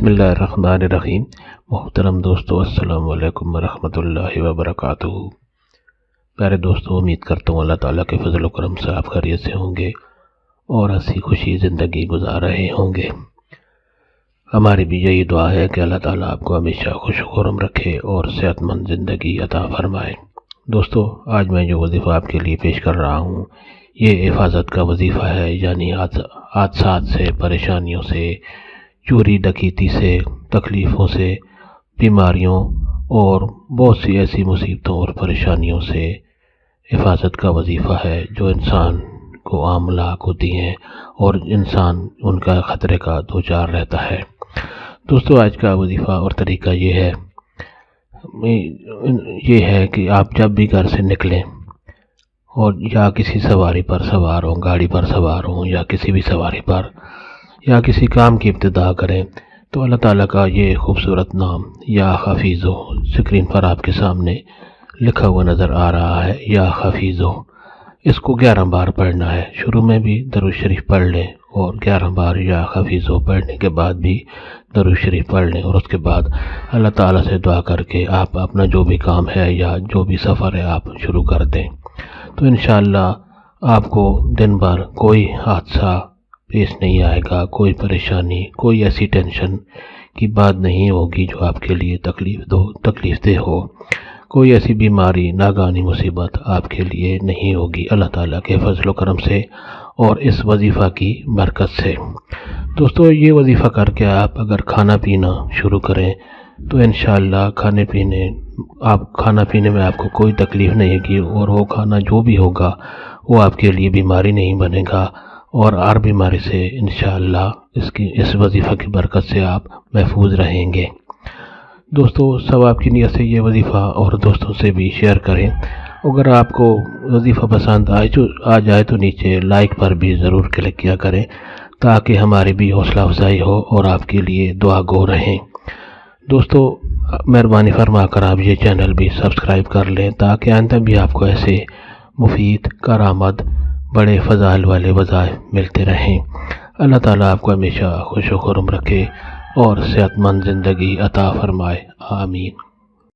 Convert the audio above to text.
بسم اللہ الرحمن الرحیم۔ محترم دوستو، السلام علیکم ورحمۃ اللہ وبرکاتہ۔ پیارے دوستو، امید کرتا ہوں اللہ تعالیٰ کے فضل و کرم سے آپ خیریت سے ہوں گے اور ہنسی خوشی زندگی گزار رہے ہوں گے۔ ہماری بھی یہی دعا ہے کہ اللہ تعالیٰ آپ کو ہمیشہ خوش و خرم رکھے اور صحت مند زندگی عطا فرمائے۔ دوستو، آج میں جو وظیفہ آپ کے لیے پیش کر رہا ہوں یہ حفاظت کا وظیفہ ہے، یعنی حادثات سے، پریشانیوں سے، چوری ڈکیتی سے، تکلیفوں سے، بیماریوں اور بہت سی ایسی مصیبتوں اور پریشانیوں سے حفاظت کا وظیفہ ہے جو انسان کو عام لاحق ہوتی ہیں اور انسان ان کا خطرے کا دوچار رہتا ہے۔ دوستو، آج کا وظیفہ اور طریقہ یہ ہے کہ آپ جب بھی گھر سے نکلیں اور یا کسی سواری پر سوار ہوں، گاڑی پر سوار ہوں یا کسی بھی سواری پر یا کسی کام کی ابتدا کریں تو اللہ تعالیٰ کا یہ خوبصورت نام یا حفیظ اسکرین پر آپ کے سامنے لکھا ہوا نظر آ رہا ہے، یا حفیظ۔ اس کو 11 بار پڑھنا ہے۔ شروع میں بھی درود شریف پڑھ لیں اور 11 بار یا حفیظ پڑھنے کے بعد بھی درود شریف پڑھ لیں، اور اس کے بعد اللہ تعالیٰ سے دعا کر کے آپ اپنا جو بھی کام ہے یا جو بھی سفر ہے آپ شروع کر دیں، تو انشاءاللہ آپ کو دن بھر کوئی حادثہ پیش نہیں آئے گا، کوئی پریشانی، کوئی ایسی ٹینشن کی بات نہیں ہوگی جو آپ کے لیے تکلیف دہ ہو، کوئی ایسی بیماری، ناگہانی مصیبت آپ کے لیے نہیں ہوگی، اللہ تعالیٰ کے فضل و کرم سے اور اس وظیفہ کی برکت سے۔ دوستو، یہ وظیفہ کر کے آپ اگر کھانا پینا شروع کریں تو انشاءاللہ کھانا پینے میں آپ کو کوئی تکلیف نہیں ہوگی، اور وہ کھانا جو بھی ہوگا وہ آپ کے لیے بیماری نہیں بنے گا، اور ہر بیماری سے انشاءاللہ اس وظیفہ کی برکت سے آپ محفوظ رہیں گے۔ دوستو، سب آپ کی نیت سے یہ وظیفہ اور دوستوں سے بھی شیئر کریں۔ اگر آپ کو وظیفہ پسند آ جائے تو نیچے لائک پر بھی ضرور کلک کیا کریں تاکہ ہماری بھی حوصلہ افزائی ہو اور آپ کے لیے دعا گو رہیں۔ دوستو، مہربانی فرما کر آپ یہ چینل بھی سبسکرائب کر لیں تاکہ آئندہ بھی آپ کو ایسے مفید، کارآمد، بڑے فضائل والے وظائف ملتے رہیں۔ اللہ تعالیٰ آپ کو ہمیشہ خوش و خرم رکھے اور صحت مند زندگی عطا فرمائے، آمین۔